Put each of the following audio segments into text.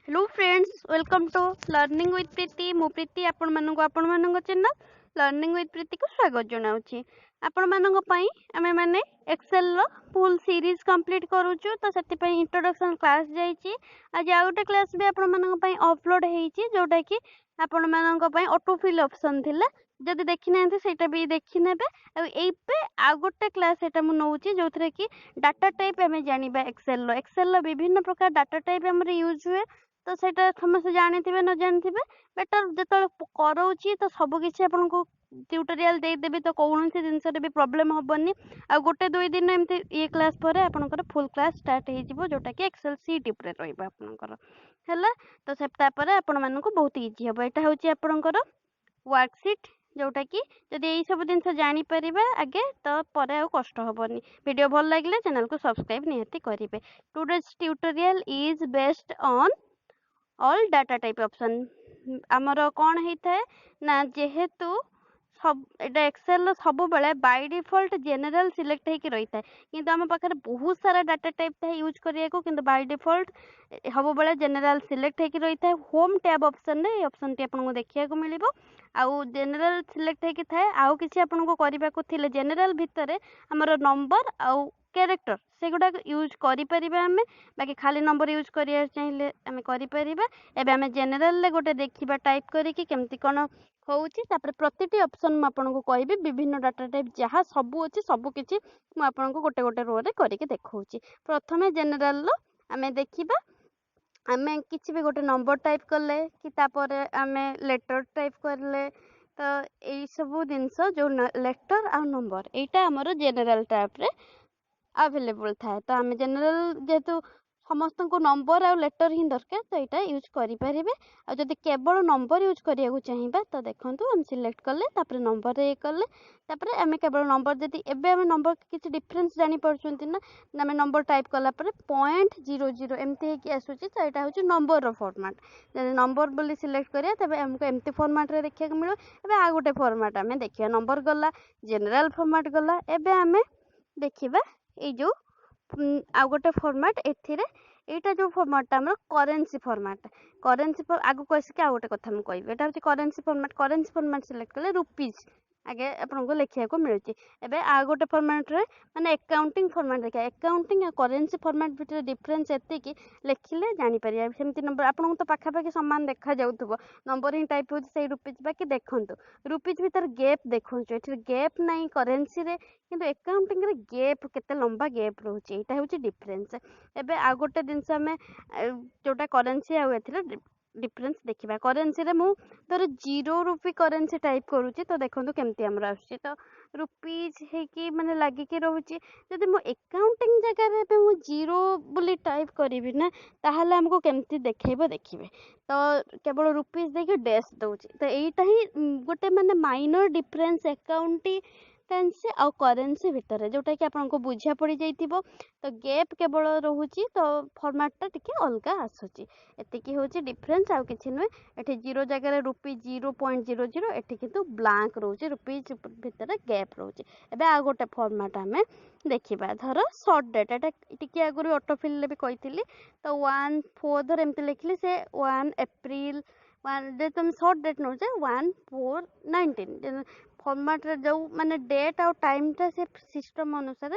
Hello friends, welcome to learning with Preeti. मु प्रीति आपण मानक चैनल लर्निंग विथ प्रीति को स्वागत जनाऊँगी। आपण मानक पई आमे माने एक्सेल रो फुल सीरीज कंप्लीट करूछु। तो सेति पई इंट्रोडक्शन क्लास जाईची। आज आ गोटे क्लास भी आपण मानक पई अपलोड हेची, जोटा कि आपण मानक पई ऑटो फिल ऑप्शन थिला। जदि देखि नांती सेटा भी देखि नेबे। आ गोटे क्लास एटा मु नउची जोथरे कि डाटा टाइप आमे जानिबा। एक्सेल रो विभिन्न प्रकार डाटा टाइप हमर यूज हुए। तो सेटा समस्त जानिथिबे न जानिथिबे। बेटर जेतले करौची तो सब किछि आपन को ट्यूटोरियल दे देबी, तो कौनसी जिनस रे भी प्रॉब्लम हबनी। आ गोटे दुई दिन एमती ये क्लास पर आपनकर फुल क्लास स्टार्ट हे जिवो, जोटा कि एक्सेल सीट ऊपर रहइबा आपनकर हैला। तो सेटा पर आपन मानन को बहुत इजी हबो। एटा होची आपनकर वर्कशीट, जोटा कि जदि यही सब जिनस जानि परिबा आगे तो परे आ कष्ट हबनी। वीडियो भल लागिले चैनल को सब्सक्राइब निहाती करिवे। Today's tutorial is based on all data type option. आमर कौन होता है ना, जेहेतु सब एटा एक्सेल सब बेले बाय डिफॉल्ट जनरल सिलेक्ट होकर रही है, किंतु आम पाखे बहुत सारा डाटा टाइप था यूज करिया को, किंतु बाय डिफॉल्ट सब बेले जनरल सिलेक्ट होकर रही है। होम टैब ऑप्शन रे ऑप्शन टी आपको देखा मिलिबो। आउ जनरल सिलेक्ट होकर थाए, आउ किसी आपको करबा को थिले जनरल भितर हमर नंबर आउ कैरेक्टर से गुडा यूज करि परिबा हमें। बाकी खाली नंबर यूज करिया चाहिए आमे करि परिबा। एबे हमें जनरल ले गोटे देखिबा टाइप करी कि केमती कोन होउची। तापर प्रतिटी ऑप्शन म आपन को कहबी विभिन्न डाटा टाइप जहाँ सबू अछि सबू किछि म आपन को गोटे गोटे रो रे करी के देखौची। प्रथमे जनरल लो आमे देखिबा। आमे किछि भी गोटे नंबर टाइप करले कि तापर आमे लेटर टाइप करले, तो एई सबू जिंस जो लेटर आ नंबर एटा हमरो जनरल टाइप रे अवेलेबल थाए। तो आम जनरल जेहेतु समस्त को नंबर आ लेटर ही दरकार, तो यहाँ यूज करें। आदि केवल नंबर यूज करिया चाहिए तो देखो हम सिलेक्ट कले तापर नंबर ये कले तापर आम केवल नंबर जदि एबे आम नंबर किसी डिफरेंस जानी पारछंती ना, आम नंबर टाइप कला पर 0.00 एमती है कि आसुची। तो यहाँ हूँ नंबर रो फॉर्मेट। जब नंबर बोली सिलेक्ट करिया तबे हमको एमती फॉर्मेट रे देखा मिलो। एबे आ गोटे फॉर्मेट आम देखिया, नंबर गला जनरल फॉर्मेट गला। एबे आम देखिबा ए जो आ गोटे फॉर्मेट एथिरे एटा जो फॉर्मेट हमर करेंसी फॉर्मेट। आगु कोइस आ गोटे कथा हम कहबे। एटा होची करेंसी फॉर्मेट सिलेक्ट करले रुपीस आगे आपन को लिखिया को मिलुची। एबे आ गोटे फॉर्मेट रे माने अकाउंटिंग फॉर्मेट देखा। अकाउंटिंग आ करेंसी फॉर्मेट भितर डिफरेंस एति कि लिखिले जानि परिया। सेमति नंबर आपन को तो पाखा पाखी समान देखा जाउथबो, नंबर ही टाइप होची सेही रुपीस। बाकी देखंतु रुपीस भितर गैप देखौछु, एठी गैप नाही करेंसी रे, किंतु अकाउंटिंग रे गैप केते लंबा गैप रहउची। एटा होची डिफरेंस। एबे आ गोटे जिंस हमें जोटा करेंसी आ एथिरे डिफरेंस देखिबा। करेंसी रे मु धर 0 रुपी करेंसी टाइप करूची, तो देखंतु केमती हमरा आछी। तो रुपीस हे कि माने लागि के रहउची। जदि मु अकाउंटिंग जगह रे पे मु 0 बोली टाइप करबी ना, ताहाले हमको केमती देखैबो देखिबे। तो केवल रुपीस देखि डैश दउची। तो एटा ही गोटे माने माइनर डिफरेंस अकाउंटिंग टेंसी आ करेंसी भितर, जोटा कि आपको बुझा पड़ जाइथिबो। तो गैप केवल रहउची, तो फॉर्मेट टा टिके अलगा आसुची। एतिकी होची डिफरेंस, आ किछि नै। एठी 0 जगह रे रुपी 0.00, एठी किंतु ब्लैंक रहउची, रुपीस भितर गैप रहउची। एबे आ गोटे फॉर्मेट हमें देखिबा। धर शॉर्ट डेट, एटा टिके आगुरी ऑटो फिल ले भी कहितली। तो 1/4 धर एमति लिखली से 1 अप्रैल 1 जे तुम शॉर्ट डेट नौ जे 1/4/19 फॉर्मेट रे जो माने डेट और टाइम टा से सिस्टम अनुसार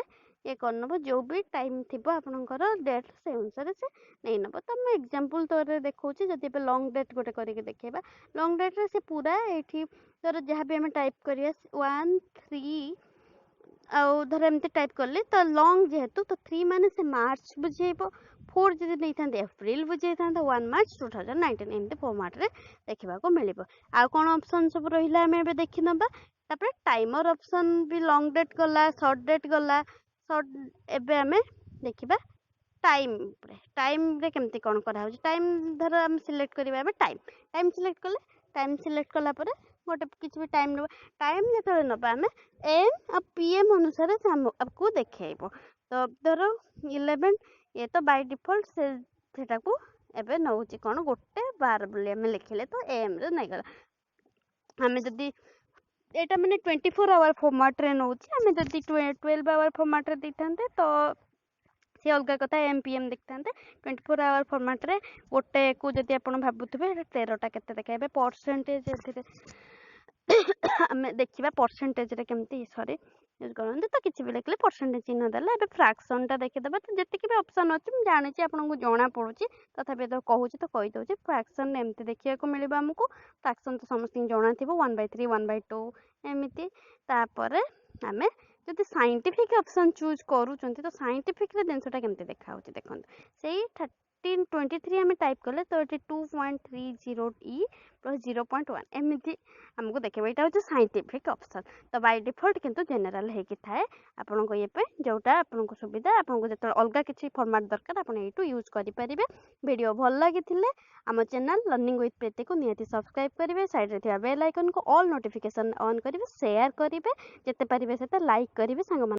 ये करनबो। जो भी टाइम थिबो आपनकर डेट से अनुसार से नै नबो। तो मैं एग्जांपल तोरे देखौची। जदि पे लॉन्ग डेट गोटे करके देखेबा, लॉन्ग डेट रे से पूरा एठी तोर जहाँ भी हम टाइप करिया 1 3 आउ धर एमती टाइप करले, तो लॉन्ग जेहेतु तो 3 माने से मार्च बुझेइबो, 4 जदि नै थांते अप्रैल बुझेइथांता 1 मार्च 2019 एमती फॉर्मेट रे देखिबा को मिलिबो। आ कोन ऑप्शन सब रहिला हमें एबे देखि नबा। तापर टाइमर ऑप्शन भी लॉन्ग डेट गला, शॉर्ट डेट गला। एबे हमें देखिबा टाइम रे। टाइम रे केमती कोन करा हो। टाइम धर हम सिलेक्ट करबा। हमें टाइम सिलेक्ट कले, टाइम सिलेक्ट कला पर गोटे किछि भी टाइम नबा। टाइम जेतले नबा हमें एम आ पीएम अनुसार से हम आपको देखेइबो। तो धर 11 ये तो बाय डिफॉल्ट से सेटा को एबे नउची कोन गोटे 12 बोली हमें लिखले, तो एम रे नै गला। हमें जदी एटा माने 24 आवर फॉर्मेट रे नउची, हमें जदी 12 आवर फॉर्मेट रे दिथांते तो सी अलग कथा एमपीएम देखते 24 आवर फॉर्मेट रे गोटे को जदि आपण भाबुथिबे 13टा केते देखाइबे परसेंटेज आम देखा परसेंटेज केमती सॉरी यूज करते तो किसी भी लिखले परसेंटेज चिन्ह देला ए फ्रैक्शन टा देखिदेबा तो जी भी ऑप्शन अच्छी मुझे जानी आपको जना पड़ी तथापि तो कहूँ तो कहीदे फ्रैक्शन एमती देखा मिले आमको फ्रैक्शन तो समस्त जना थी 1/3 1/2 एमती तापर आम जब साइंटिफिक ऑप्शन चूज करूँ तो साइंटिफिक जिनसा केमती देखा देखो से 1323 आम टाइप कले 32.30 E प्लस 0.1 एमती आमको देखा यहाँ हूँ साइंटिफिक ऑप्शन तो बाय डिफॉल्ट किंतु जनरल होगी थाए आपको ये जोटा आपको सुविधा आपको जो अलग किसी फॉर्मेट दरकार आप यूज करेंगे वीडियो भल लगी आम चैनल लर्निंग विथ प्रीति को निहाती सब्सक्राइब करेंगे साइड रे बेल आइकन को ऑल नोटिफिकेशन ऑन करेंगे शेयर करेंगे जिते पारे से लाइक करेंगे सांग